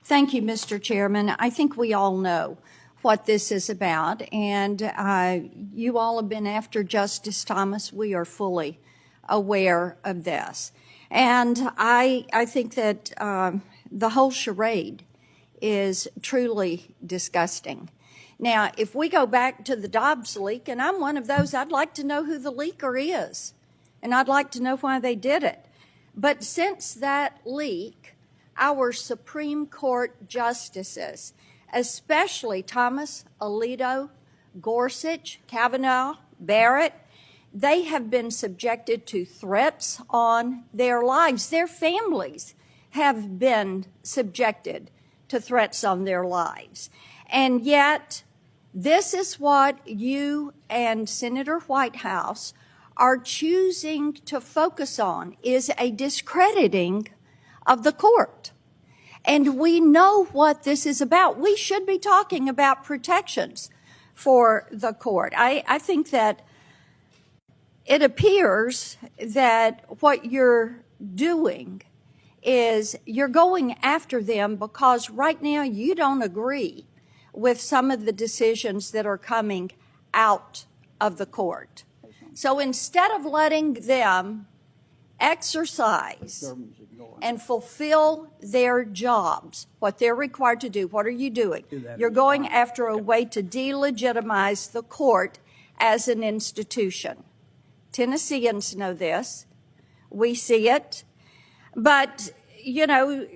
Thank you, Mr. Chairman. I think we all know what this is about, and you all have been after Justice Thomas. We are fully aware of this. And I think that the whole charade is truly disgusting. Now, if we go back to the Dobbs leak, and I'm one of those, I'd like to know who the leaker is, and I'd like to know why they did it. But since that leak, our Supreme Court justices, especially Thomas, Alito, Gorsuch, Kavanaugh, Barrett, they have been subjected to threats on their lives. Their families have been subjected to threats on their lives. And yet, this is what you and Senator Whitehouse are choosing to focus on, is a discrediting of the court. And we know what this is about. We should be talking about protections for the court. I think that it appears that what you're doing is you're going after them because right now you don't agree with some of the decisions that are coming out of the court. So instead of letting them exercise and fulfill their jobs, what they're required to do, what are you doing? You're going after a way to delegitimize the court as an institution. Tennesseans know this. We see it. But, you know,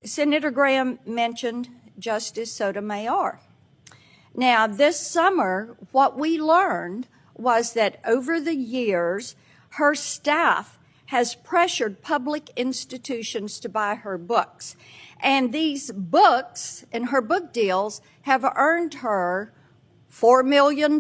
Senator Graham mentioned Justice Sotomayor. Now, this summer, what we learned was that over the years, her staff has pressured public institutions to buy her books. And these books and her book deals have earned her $4 million.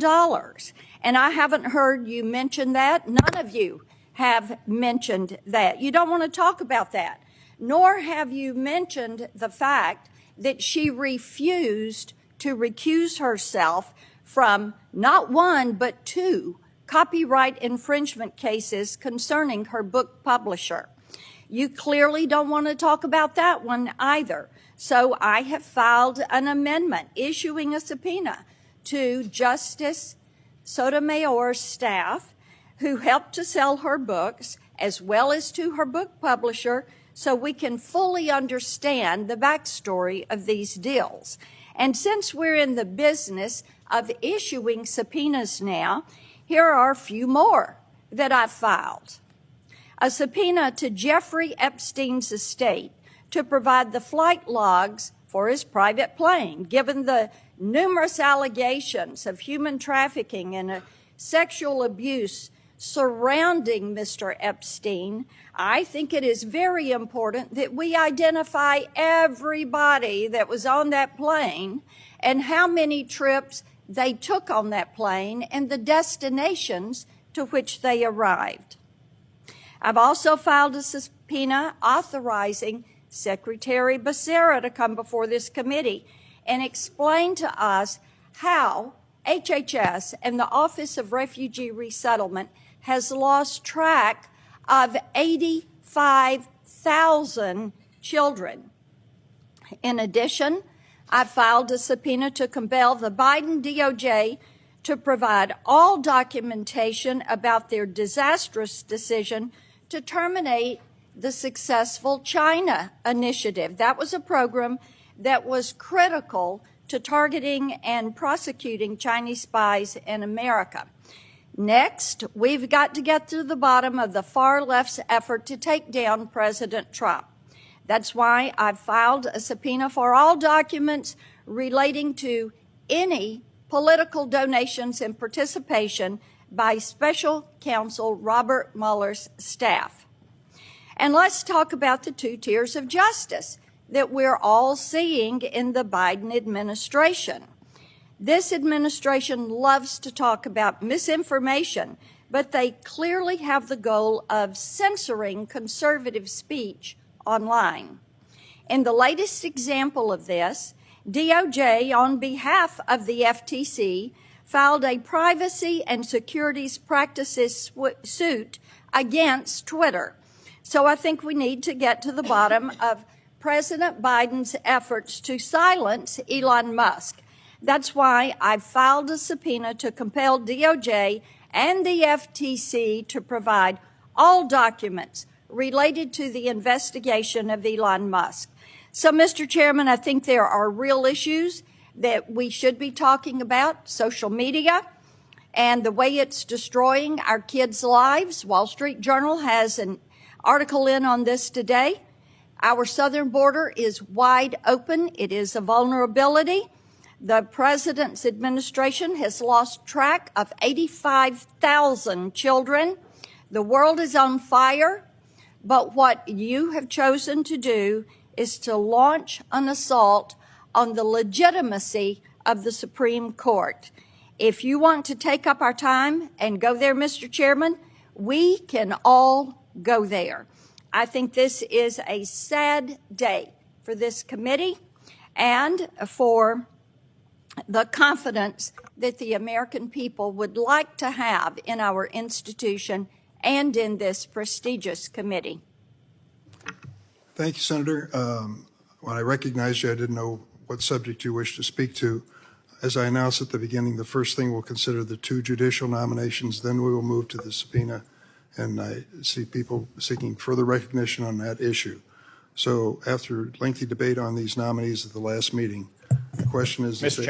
And I haven't heard you mention that. None of you have mentioned that. You don't want to talk about that. Nor have you mentioned the fact that she refused to recuse herself from not one, but two copyright infringement cases concerning her book publisher. You clearly don't want to talk about that one either. So I have filed an amendment issuing a subpoena to Justice Sotomayor's staff who helped to sell her books, as well as to her book publisher, so we can fully understand the backstory of these deals. And since we're in the business of issuing subpoenas now, here are a few more that I've filed. A subpoena to Jeffrey Epstein's estate to provide the flight logs for his private plane, given the numerous allegations of human trafficking and sexual abuse surrounding Mr. Epstein. I think it is very important that we identify everybody that was on that plane and how many trips they took on that plane and the destinations to which they arrived. I've also filed a subpoena authorizing Secretary Becerra to come before this committee and explain to us how HHS and the Office of Refugee Resettlement has lost track of 85,000 children. In addition, I filed a subpoena to compel the Biden DOJ to provide all documentation about their disastrous decision to terminate the successful China initiative. That was a program that was critical to targeting and prosecuting Chinese spies in America. Next, we've got to get to the bottom of the far left's effort to take down President Trump. That's why I've filed a subpoena for all documents relating to any political donations and participation by Special Counsel Robert Mueller's staff. And let's talk about the two tiers of justice that we're all seeing in the Biden administration. This administration loves to talk about misinformation, but they clearly have the goal of censoring conservative speech online. In the latest example of this, DOJ, on behalf of the FTC, filed a privacy and securities practices suit against Twitter. So I think we need to get to the bottom of President Biden's efforts to silence Elon Musk. That's why I filed a subpoena to compel DOJ and the FTC to provide all documents related to the investigation of Elon Musk. So, Mr. Chairman, I think there are real issues that we should be talking about: social media and the way it's destroying our kids' lives. Wall Street Journal has an article in on this today. Our southern border is wide open. It is a vulnerability. The president's administration has lost track of 85,000 children. The world is on fire, but what you have chosen to do is to launch an assault on the legitimacy of the Supreme Court. If you want to take up our time and go there, Mr. Chairman, we can all go there. I think this is a sad day for this committee and for the confidence that the American people would like to have in our institution and in this prestigious committee. Thank you, Senator. When I recognized you, I didn't know what subject you wished to speak to. As I announced at the beginning, the first thing we'll consider the 2 judicial nominations, then we will move to the subpoena, and I see people seeking further recognition on that issue. So after lengthy debate on these nominees at the last meeting, the question is... Mr.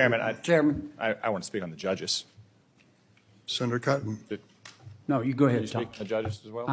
Chairman, I want to speak on the judges. Senator Cotton. No, you go ahead, Can you Tom. speak on the judges as well?